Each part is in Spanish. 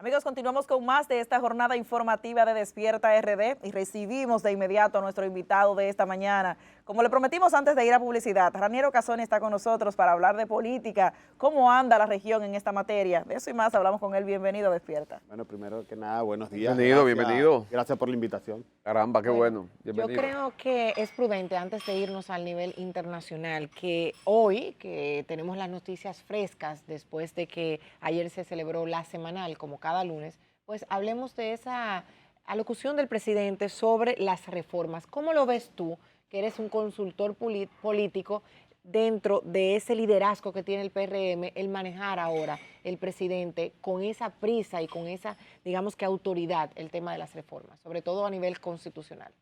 Amigos, continuamos con más de esta jornada informativa de Despierta RD y recibimos de inmediato a nuestro invitado de esta mañana. Como le prometimos antes de ir a publicidad, Raniero Casoni está con nosotros para hablar de política, cómo anda la región en esta materia. De eso y más hablamos con él. Bienvenido a Despierta. Bueno, primero que nada, buenos días. Bienvenido. Gracias por la invitación. Caramba, qué bueno. Bienvenido. Yo creo que es prudente, antes de irnos al nivel internacional, que hoy, que tenemos las noticias frescas, después de que ayer se celebró la semanal, como cada lunes, pues hablemos de esa alocución del presidente sobre las reformas. ¿Cómo lo ves tú, que eres un consultor político, dentro de ese liderazgo que tiene el PRM, el manejar ahora el presidente con esa prisa y con esa, digamos que autoridad, el tema de las reformas, sobre todo a nivel constitucional?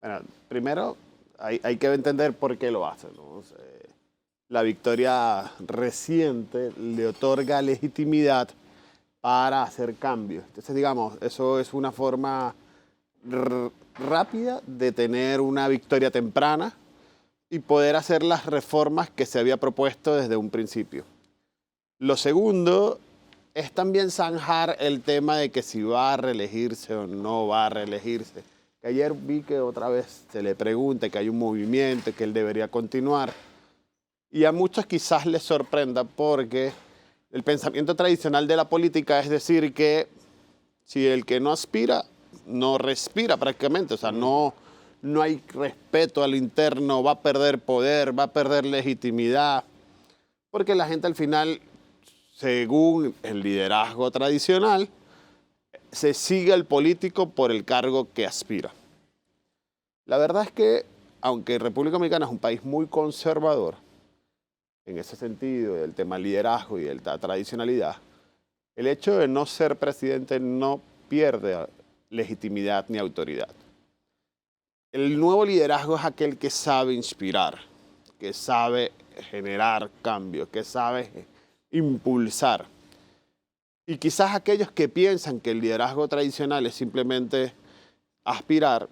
Bueno, primero hay que entender por qué lo hace, ¿no? La victoria reciente le otorga legitimidad para hacer cambios. Entonces, digamos, eso es una forma rápida de tener una victoria temprana y poder hacer las reformas que se había propuesto desde un principio. Lo segundo es también zanjar el tema de que si va a reelegirse o no va a reelegirse. Que ayer vi que otra vez se le pregunta que hay un movimiento, que él debería continuar. Y a muchos quizás les sorprenda porque el pensamiento tradicional de la política es decir que si el que no aspira, no respira prácticamente. O sea, no hay respeto al interno, va a perder poder, va a perder legitimidad. Porque la gente al final, según el liderazgo tradicional, se sigue al político por el cargo que aspira. La verdad es que, aunque República Dominicana es un país muy conservador, en ese sentido, del tema liderazgo y de la tradicionalidad, el hecho de no ser presidente no pierde legitimidad ni autoridad. El nuevo liderazgo es aquel que sabe inspirar, que sabe generar cambios, que sabe impulsar. Y quizás aquellos que piensan que el liderazgo tradicional es simplemente aspirar,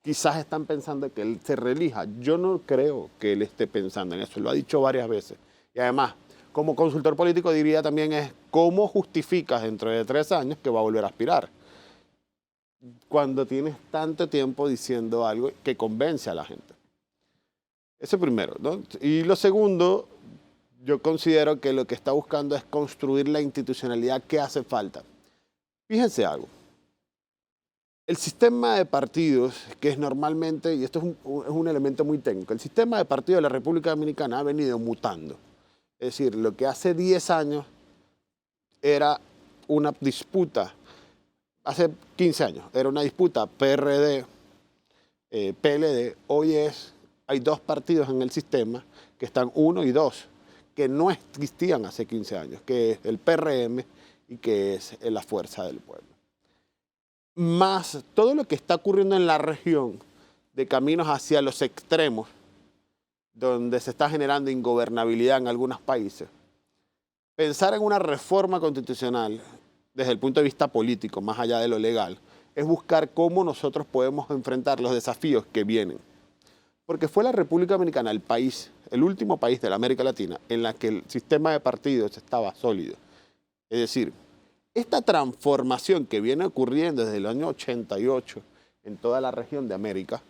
quizás están pensando que él se reelija. Yo no creo que él esté pensando en eso, lo ha dicho varias veces. Y además, como consultor político diría también es cómo justificas dentro de 3 años que va a volver a aspirar. Cuando tienes tanto tiempo diciendo algo que convence a la gente. Eso primero, ¿no? Y lo segundo, yo considero que lo que está buscando es construir la institucionalidad que hace falta. Fíjense algo. El sistema de partidos, que es normalmente, y esto es un elemento muy técnico, el sistema de partidos de la República Dominicana ha venido mutando. Es decir, lo que hace 10 años era una disputa, hace 15 años, era una disputa PRD, PLD, hoy hay 2 partidos en el sistema que están 1 y 2, que no existían hace 15 años, que es el PRM y que es la Fuerza del Pueblo. Más todo lo que está ocurriendo en la región de caminos hacia los extremos, donde se está generando ingobernabilidad en algunos países, pensar en una reforma constitucional desde el punto de vista político, más allá de lo legal, es buscar cómo nosotros podemos enfrentar los desafíos que vienen. Porque fue la República Dominicana el último país de la América Latina en la que el sistema de partidos estaba sólido. Es decir, esta transformación que viene ocurriendo desde el año 88 en toda la región de América,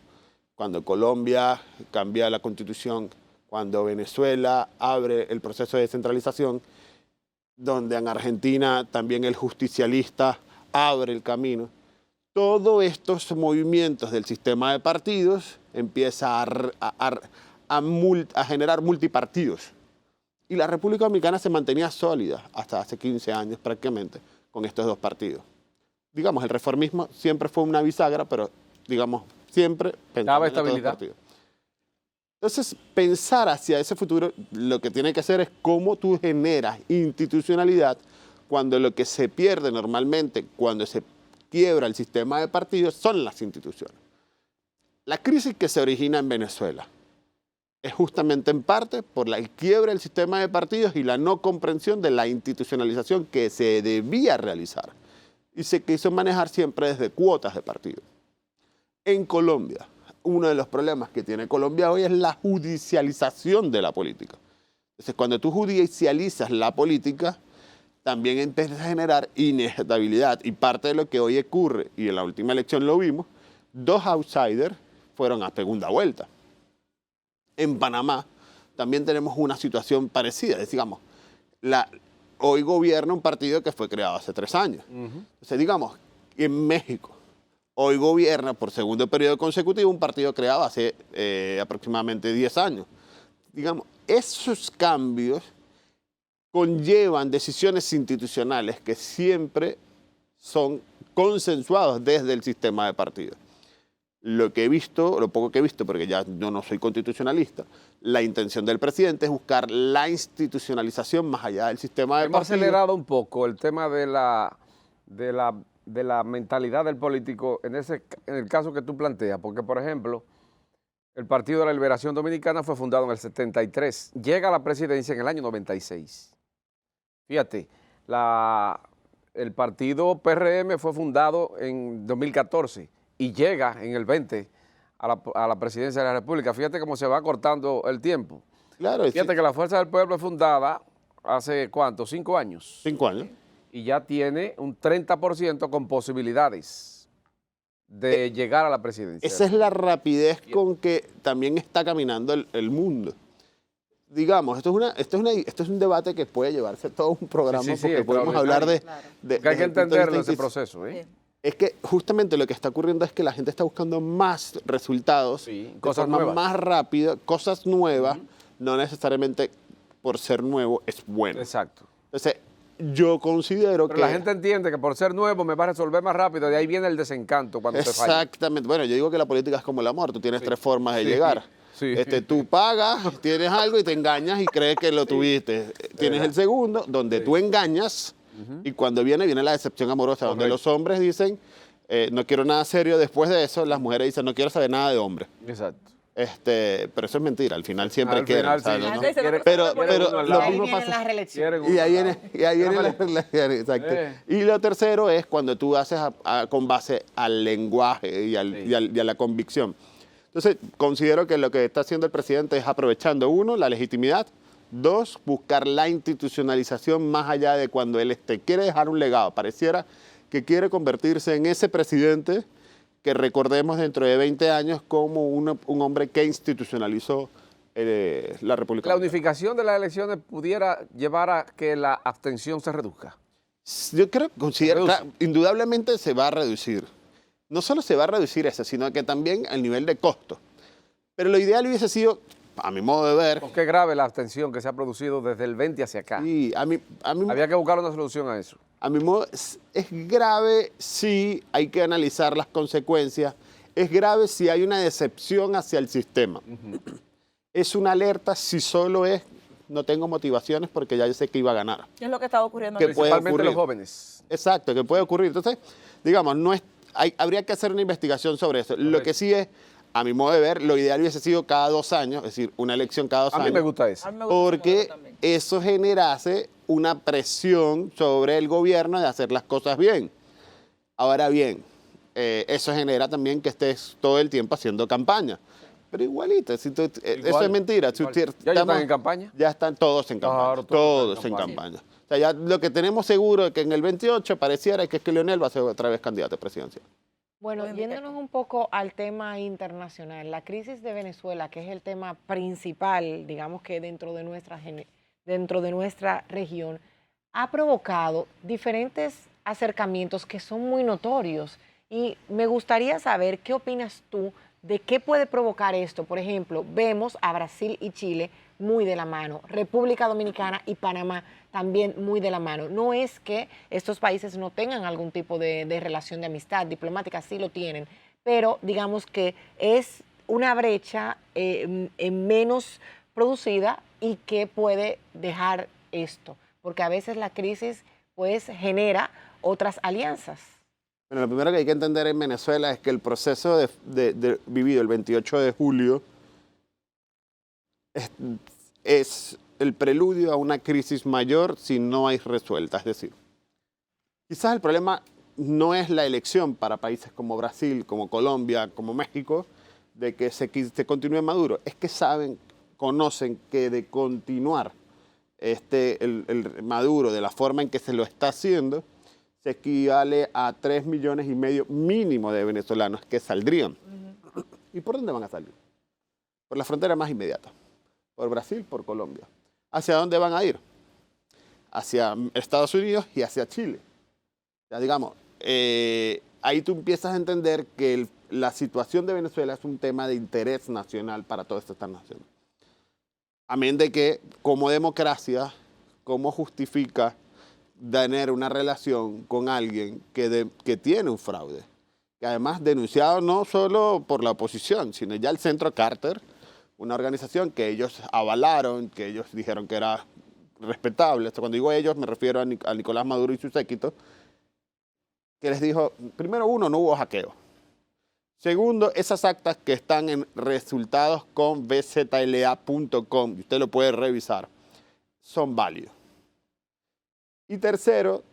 cuando Colombia cambia la constitución, cuando Venezuela abre el proceso de descentralización, donde en Argentina también el justicialista abre el camino, todos estos movimientos del sistema de partidos empieza a generar multipartidos. Y la República Dominicana se mantenía sólida hasta hace 15 años prácticamente con estos 2 partidos. Digamos, el reformismo siempre fue una bisagra, pero digamos, siempre daba estabilidad. Entonces, pensar hacia ese futuro, lo que tiene que hacer es cómo tú generas institucionalidad cuando lo que se pierde normalmente, cuando se quiebra el sistema de partidos, son las instituciones. La crisis que se origina en Venezuela es justamente en parte por el quiebre del sistema de partidos y la no comprensión de la institucionalización que se debía realizar. Y se quiso manejar siempre desde cuotas de partidos. En Colombia, uno de los problemas que tiene Colombia hoy es la judicialización de la política. Entonces, cuando tú judicializas la política, también empieza a generar inestabilidad. Y parte de lo que hoy ocurre, y en la última elección lo vimos, 2 outsiders fueron a segunda vuelta. En Panamá también tenemos una situación parecida. Digamos, hoy gobierna un partido que fue creado hace 3 años. Entonces, digamos, en México, hoy gobierna por segundo periodo consecutivo un partido creado hace aproximadamente 10 años. Digamos, esos cambios conllevan decisiones institucionales que siempre son consensuados desde el sistema de partidos. Lo que he visto, lo poco que he visto, porque ya yo no soy constitucionalista, la intención del presidente es buscar la institucionalización más allá del sistema de Hemos partidos. acelerado un poco el tema de la mentalidad del político en el caso que tú planteas, porque, por ejemplo, el Partido de la Liberación Dominicana fue fundado en el 73, llega a la presidencia en el año 96. Fíjate, el partido PRM fue fundado en 2014 y llega en el 20 a la presidencia de la República. Fíjate cómo se va cortando el tiempo. Claro, Fíjate que la Fuerza del Pueblo es fundada hace, ¿cuánto? 5 años. 5 años. Y ya tiene un 30% con posibilidades de llegar a la presidencia. Esa es la rapidez con que también está caminando el mundo. Digamos, esto es un debate que puede llevarse todo un programa, Sí, porque podemos hablar de... Porque hay que entenderlo ese proceso, ¿eh? Es que justamente lo que está ocurriendo es que la gente está buscando más resultados, Sí, de cosas forma nuevas. más rápida, cosas nuevas, no necesariamente por ser nuevo es bueno. Exacto. Entonces, yo considero Pero que... la gente entiende que por ser nuevo me va a resolver más rápido, de ahí viene el desencanto cuando se falla. Exactamente. Bueno, yo digo que la política es como el amor, tú tienes 3 formas de Sí, llegar. sí. Tú pagas, tienes algo y te engañas y crees que lo tuviste. Tienes el segundo, donde tú engañas y cuando viene la decepción amorosa, donde Correcto. los hombres dicen, no quiero nada serio. Después de eso, las mujeres dicen, no quiero saber nada de hombre. Exacto. Pero eso es mentira, al final siempre Al quieren. final, o sea, sí. no- La no- gente dice, no, pero no, pero uno al lo lado. Ahí mismo vienen pasa. las reelecciones. Quieren Y ahí viene Déjame exacto. Y lo tercero es cuando tú haces con base al lenguaje y a la convicción. Entonces, considero que lo que está haciendo el presidente es aprovechando, 1, la legitimidad, 2, buscar la institucionalización más allá de cuando él quiere dejar un legado. Pareciera que quiere convertirse en ese presidente que recordemos dentro de 20 años como un hombre que institucionalizó la República. La Dominicana. unificación de las elecciones pudiera llevar a que la abstención se reduzca. Yo creo, reduce. indudablemente se va a reducir. No solo se va a reducir eso, sino que también el nivel de costo. Pero lo ideal hubiese sido, a mi modo de ver, Porque es grave la abstención que se ha producido desde el 20 hacia acá. y a mí Había que buscar una solución a eso. a mi modo, es grave si hay que analizar las consecuencias. Es grave si hay una decepción hacia el sistema. Es una alerta si solo es, no tengo motivaciones porque ya yo sé que iba a ganar. ¿Qué es lo que está ocurriendo? ¿Qué en el puede Principalmente ocurrir? los jóvenes. Exacto, que puede ocurrir. Entonces, digamos, habría que hacer una investigación sobre eso. Lo que sí es, a mi modo de ver, lo ideal hubiese sido cada 2 años, es decir, una elección cada 2 A años. mí me gusta eso. A mí me gusta ese modelo Porque también. eso generase una presión sobre el gobierno de hacer las cosas bien. Ahora bien, eso genera también que estés todo el tiempo haciendo campaña. Pero igualito, eso es mentira. igual. ¿Ya están en campaña? Ya están todos en campaña. Claro, todos en campaña. O sea, ya lo que tenemos seguro es que en el 28 pareciera que es que Leonel va a ser otra vez candidato presidencial. Bueno, Puede indicar. yéndonos un poco al tema internacional, la crisis de Venezuela, que es el tema principal, digamos que dentro de nuestra región, ha provocado diferentes acercamientos que son muy notorios. Y me gustaría saber qué opinas tú de qué puede provocar esto. Por ejemplo, vemos a Brasil y Chile muy de la mano, República Dominicana y Panamá también muy de la mano. No es que estos países no tengan algún tipo de relación de amistad diplomática, sí lo tienen, pero digamos que es una brecha menos producida y que puede dejar esto, porque a veces la crisis pues genera otras alianzas. Bueno, lo primero que hay que entender en Venezuela es que el proceso vivido el 28 de julio es el preludio a una crisis mayor si no hay resuelta. Es decir, quizás el problema no es la elección para países como Brasil, como Colombia, como México, de que se continúe Maduro. Es que conocen que de continuar el Maduro, de la forma en que se lo está haciendo, se equivale a 3,5 millones mínimo de venezolanos que saldrían. ¿Y por dónde van a salir? Por la frontera más inmediata, por Brasil, por Colombia. ¿Hacia dónde van a ir? Hacia Estados Unidos y hacia Chile. Ya digamos, ahí tú empiezas a entender que la situación de Venezuela es un tema de interés nacional para todas estas naciones. Amén de que, como democracia, ¿cómo justifica tener una relación con alguien que tiene un fraude? Que además denunciado no solo por la oposición, sino ya el Centro Carter, una organización que ellos avalaron, que ellos dijeron que era respetable. Cuando digo ellos me refiero a Nicolás Maduro y su séquito, que les dijo, primero uno, no hubo hackeo. Segundo, esas actas que están en resultados con bzla.com, y usted lo puede revisar, son válidos. Y tercero,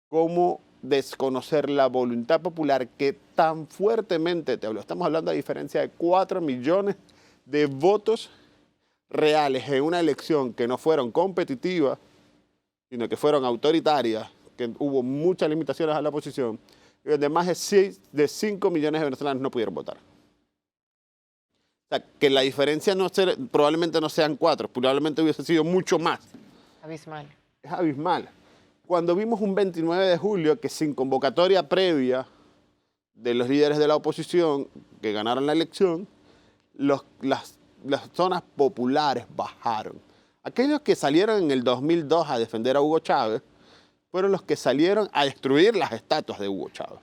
cómo desconocer la voluntad popular que tan fuertemente te habló. Estamos hablando a diferencia de 4 millones de votos reales en una elección que no fueron competitivas, sino que fueron autoritarias, que hubo muchas limitaciones a la oposición, y donde más de 5 millones de venezolanos no pudieron votar. O sea, que la diferencia probablemente no sean 4, probablemente hubiese sido mucho más. Abismal. Es abismal. Cuando vimos un 29 de julio que sin convocatoria previa de los líderes de la oposición que ganaron la elección, las zonas populares bajaron. Aquellos que salieron en el 2002 a defender a Hugo Chávez fueron los que salieron a destruir las estatuas de Hugo Chávez.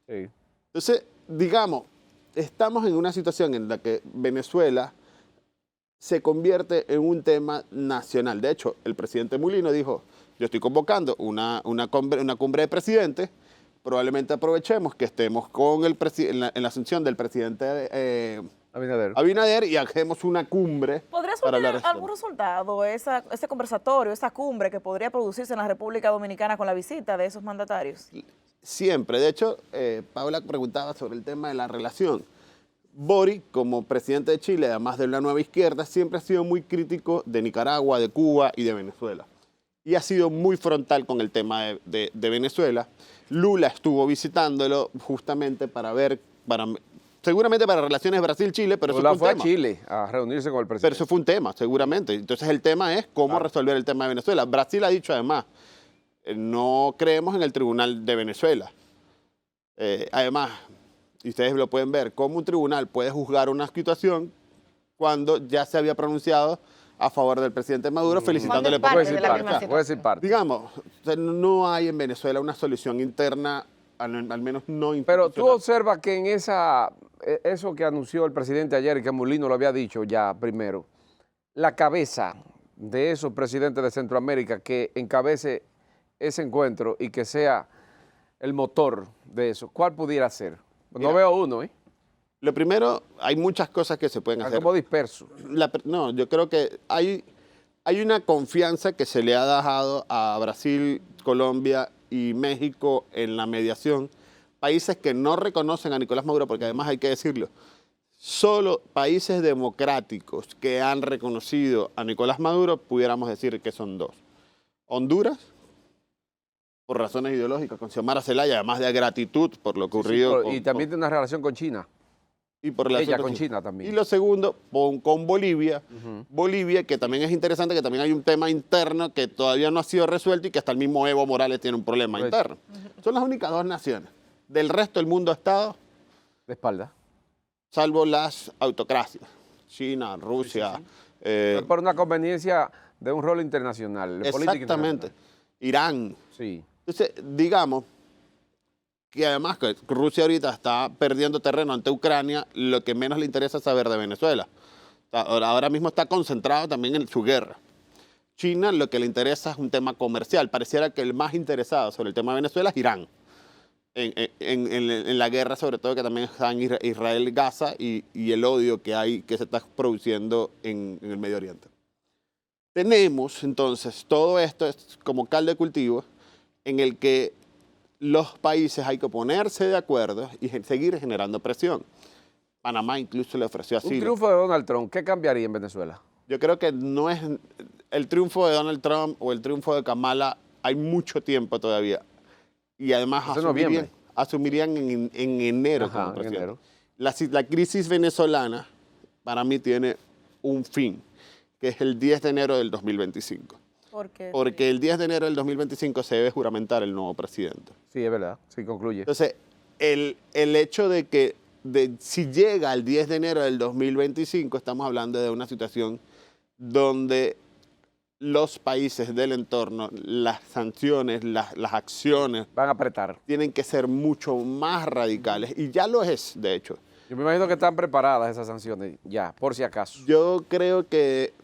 Sí. Entonces, digamos, estamos en una situación en la que Venezuela se convierte en un tema nacional. De hecho, el presidente Mulino dijo, yo estoy convocando una cumbre de presidentes, probablemente aprovechemos que estemos con en la asunción del presidente Abinader y hagamos una cumbre. ¿Podría para hablar surgir algún resultado, ese conversatorio, esa cumbre que podría producirse en la República Dominicana con la visita de esos mandatarios? Siempre. De hecho, Paula preguntaba sobre el tema de la relación. Boric, como presidente de Chile, además de la nueva izquierda, siempre ha sido muy crítico de Nicaragua, de Cuba y de Venezuela. Y ha sido muy frontal con el tema de Venezuela. Lula estuvo visitándolo justamente para ver, seguramente para relaciones Brasil-Chile, pero Lula eso fue un fue tema. a Chile a reunirse con el presidente. Pero eso fue un tema, seguramente. Entonces el tema es cómo resolver el tema de Venezuela. Brasil ha dicho además, no creemos en el Tribunal de Venezuela. Además, y ustedes lo pueden ver, cómo un tribunal puede juzgar una situación cuando ya se había pronunciado a favor del presidente Maduro, felicitándole por parte de la participar. misma situación. Puede decir parte. Digamos, no hay en Venezuela una solución interna, al menos no institucional. Pero tú observas que en eso que anunció el presidente ayer, y que Mulino lo había dicho ya primero, la cabeza de esos presidentes de Centroamérica que encabece ese encuentro y que sea el motor de eso, ¿cuál pudiera ser? No veo uno, ¿eh? Lo primero, hay muchas cosas que se pueden Está hacer. como disperso. No, yo creo que hay una confianza que se le ha dado a Brasil, Colombia y México en la mediación. Países que no reconocen a Nicolás Maduro, porque además hay que decirlo, solo países democráticos que han reconocido a Nicolás Maduro, pudiéramos decir que son 2. Honduras, por razones ideológicas, con Xiomara Zelaya, además de gratitud por lo ocurrido. Y también tiene una relación con China. Y por Ella con China también. Y lo segundo, con Bolivia. Bolivia, que también es interesante, que también hay un tema interno que todavía no ha sido resuelto y que hasta el mismo Evo Morales tiene un problema interno. Son las únicas 2 naciones. Del resto del mundo ha estado, De espalda. salvo las autocracias. China, Rusia. Por una conveniencia de un rol internacional. De política Exactamente. Irán. Sí. Entonces, digamos que además que Rusia ahorita está perdiendo terreno ante Ucrania, lo que menos le interesa es saber de Venezuela. Ahora mismo está concentrado también en su guerra. China lo que le interesa es un tema comercial. Pareciera que el más interesado sobre el tema de Venezuela es Irán. En la guerra, sobre todo, que también está en Israel-Gaza y el odio que se está produciendo en el Medio Oriente. Tenemos, entonces, todo esto es como caldo de cultivo en el que los países hay que ponerse de acuerdo y seguir generando presión. Panamá incluso le ofreció asilo. Un triunfo de Donald Trump, ¿qué cambiaría en Venezuela? Yo creo que no es... el triunfo de Donald Trump o el triunfo de Kamala, hay mucho tiempo todavía. Y además Es en noviembre. asumirían en enero Ajá, como en presidente. enero. La crisis venezolana para mí tiene un fin, que es el 10 de enero del 2025. ¿Por qué? Porque el 10 de enero del 2025 se debe juramentar el nuevo presidente. Sí, es verdad, sí concluye. Entonces, el hecho de que si llega al 10 de enero del 2025, estamos hablando de una situación donde los países del entorno, las sanciones, las acciones, Van a apretar. tienen que ser mucho más radicales. Y ya lo es, de hecho. Yo me imagino que están preparadas esas sanciones ya, por si acaso. Yo creo que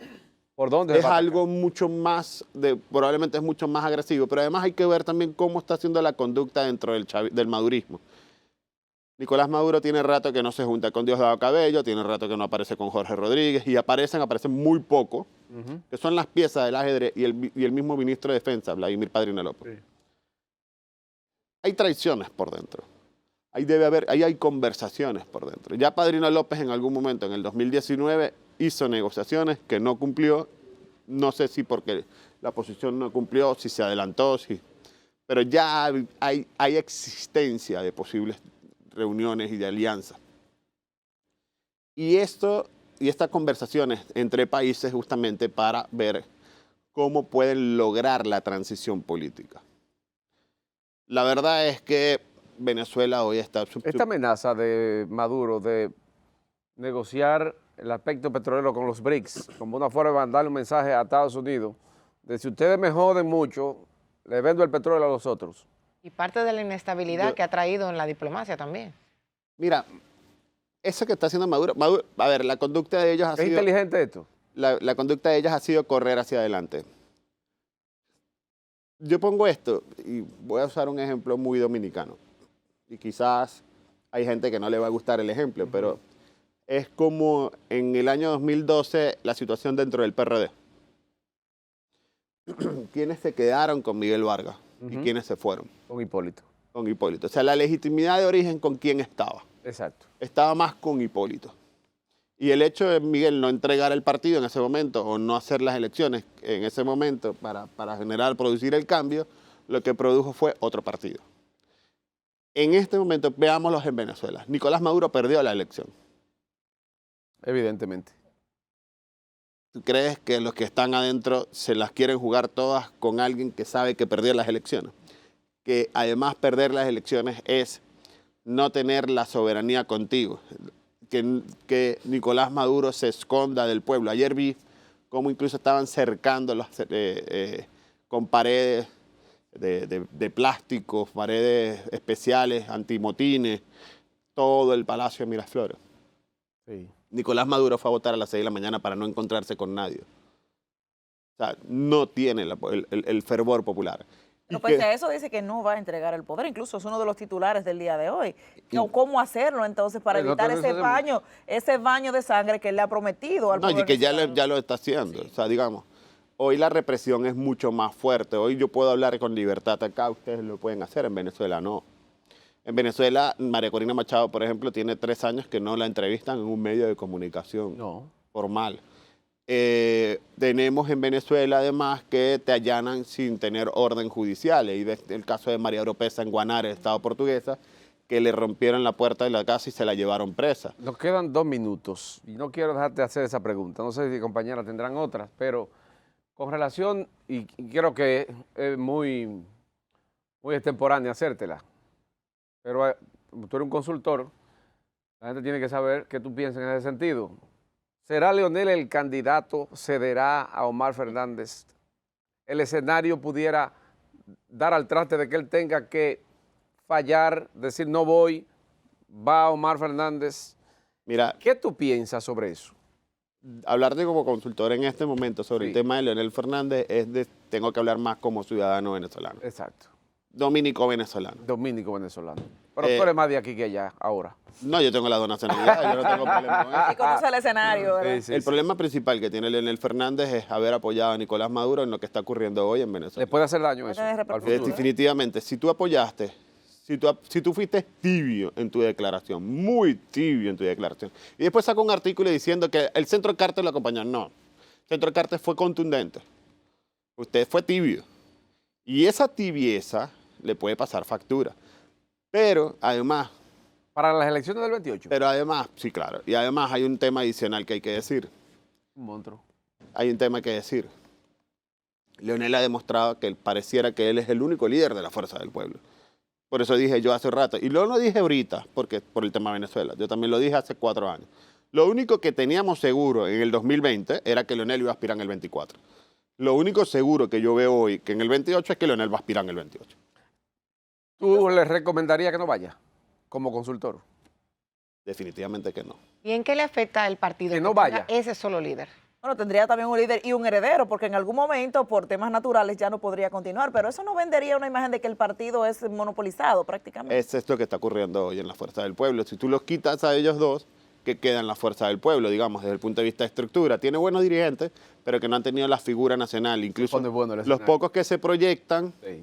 ¿Por dónde? es algo mucho más, probablemente es mucho más agresivo, pero además hay que ver también cómo está haciendo la conducta dentro del madurismo. Nicolás Maduro tiene rato que no se junta con Diosdado Cabello, tiene rato que no aparece con Jorge Rodríguez, y aparecen muy poco, que son las piezas del ajedrez, y el mismo ministro de Defensa, Vladimir Padrino López. Sí. Hay traiciones por dentro. Ahí hay conversaciones por dentro. Ya Padrino López en algún momento, en el 2019, hizo negociaciones que no cumplió. No sé si porque la oposición no cumplió, si se adelantó, pero ya hay existencia de posibles reuniones y de alianzas. Y estas conversaciones entre países justamente para ver cómo pueden lograr la transición política. La verdad es que Venezuela hoy está... Esta amenaza de Maduro de negociar el aspecto petrolero con los BRICS como una forma de mandarle un mensaje a Estados Unidos de si ustedes me joden mucho, les vendo el petróleo a los otros. Y parte de la inestabilidad que ha traído en la diplomacia también. Mira, eso que está haciendo Maduro, a ver, la conducta de ellos ha ¿Es sido... inteligente esto? La conducta de ellos ha sido correr hacia adelante. Yo pongo esto, y voy a usar un ejemplo muy dominicano, y quizás hay gente que no le va a gustar el ejemplo, pero es como en el año 2012 la situación dentro del PRD. ¿Quiénes se quedaron con Miguel Vargas y quiénes se fueron? Con Hipólito. Con Hipólito. O sea, la legitimidad de origen, ¿con quién estaba? Exacto. Estaba más con Hipólito. Y el hecho de Miguel no entregar el partido en ese momento o no hacer las elecciones en ese momento para producir el cambio, lo que produjo fue otro partido. En este momento, veámoslos en Venezuela. Nicolás Maduro perdió la elección. Evidentemente. ¿Tú crees que los que están adentro se las quieren jugar todas con alguien que sabe que perdió las elecciones? Que además perder las elecciones es no tener la soberanía contigo. Que Nicolás Maduro se esconda del pueblo. Ayer vi cómo incluso estaban cercándolos con paredes de plástico, paredes especiales, antimotines, todo el Palacio de Miraflores. Sí. Nicolás Maduro fue a votar a las 6 de la mañana para no encontrarse con nadie. O sea, no tiene el fervor popular. Pero pese a eso dice que no va a entregar el poder, incluso es uno de los titulares del día de hoy. ¿Cómo hacerlo entonces para evitar ese baño de sangre que él le ha prometido al pueblo? No, y que ya lo está haciendo. Sí. O sea, digamos, hoy la represión es mucho más fuerte. Hoy yo puedo hablar con libertad acá, ustedes lo pueden hacer, en Venezuela no. En Venezuela, María Corina Machado, por ejemplo, tiene 3 años que no la entrevistan en un medio de comunicación formal. Tenemos en Venezuela, además, que te allanan sin tener orden judicial. Y ves el caso de María Oropesa en Guanare, Estado portuguesa, que le rompieron la puerta de la casa y se la llevaron presa. Nos quedan 2 minutos y no quiero dejarte hacer esa pregunta. No sé si compañeras tendrán otras, pero con relación, y creo que es muy extemporánea hacértela, pero tú eres un consultor, la gente tiene que saber qué tú piensas en ese sentido. ¿Será Leonel el candidato? ¿Cederá a Omar Fernández? ¿El escenario pudiera dar al traste de que él tenga que fallar, decir no voy, va Omar Fernández? Mira, ¿qué tú piensas sobre eso? Hablarte como consultor en este momento sobre el tema de Leonel Fernández tengo que hablar más como ciudadano venezolano. Exacto. Dominico-venezolano. Dominico-venezolano. Pero tú eres más de aquí que allá, ahora. No, yo tengo la nacionalidad, yo no tengo problema con eso. Y conoce el escenario, ¿verdad? Sí, El problema principal que tiene Leonel Fernández es haber apoyado a Nicolás Maduro en lo que está ocurriendo hoy en Venezuela. ¿Le puede hacer daño eso al futuro? Definitivamente, si tú apoyaste, si tú fuiste tibio en tu declaración, muy tibio en tu declaración, y después sacó un artículo diciendo que el Centro Carter lo acompañó, no. El Centro Carter fue contundente. Usted fue tibio. Y esa tibieza le puede pasar factura. Pero además, Para las elecciones del 28. sí, claro. Y además hay un tema adicional que hay que decir. Un monstruo. Hay un tema que decir. Leonel ha demostrado que pareciera que él es el único líder de la fuerza del pueblo. Por eso dije yo hace rato, y luego lo dije ahorita, porque por el tema de Venezuela, yo también lo dije hace 4 años. Lo único que teníamos seguro en el 2020 era que Leonel iba a aspirar en el 24. Lo único seguro que yo veo hoy que en el 28 es que Leonel va a aspirar en el 28. ¿Tú le recomendarías que no vaya como consultor? Definitivamente que no. ¿Y en qué le afecta al partido Que no tenga vaya. ese solo líder? Bueno, tendría también un líder y un heredero, porque en algún momento, por temas naturales, ya no podría continuar, pero eso no vendería una imagen de que el partido es monopolizado prácticamente. Es esto que está ocurriendo hoy en la fuerza del pueblo. Si tú los quitas a ellos dos, que queda en la fuerza del pueblo, digamos, desde el punto de vista de estructura. Tiene buenos dirigentes, pero que no han tenido la figura nacional. Incluso Pone bueno el los escenario. pocos que se proyectan, Sí.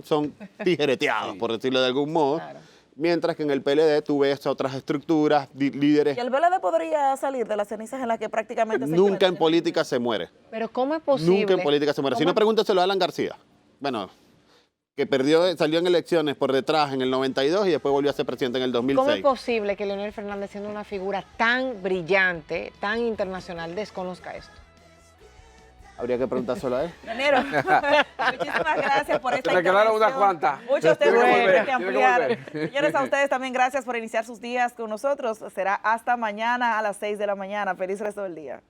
son tijereteados, Sí. por decirlo de algún modo. Claro. Mientras que en el PLD tú ves otras estructuras, líderes. Y el PLD podría salir de las cenizas en las que prácticamente se Nunca en encuentra. política se muere. Pero ¿cómo es posible? Nunca en política se muere. Si ¿Cómo no, pregúntaselo a Alan García. Bueno, que salió en elecciones por detrás en el 92 y después volvió a ser presidente en el 2006. ¿Cómo es posible que Leonel Fernández, siendo una figura tan brillante, tan internacional, desconozca esto? Habría que preguntárselo a él. Granero, muchísimas gracias por esta Me quedaron unas intervención. cuantas. Muchos Tiene temas que que volver, hay que tiene que ampliar. volver. Señores, a ustedes también gracias por iniciar sus días con nosotros. Será hasta mañana a las 6 de la mañana. Feliz resto del día.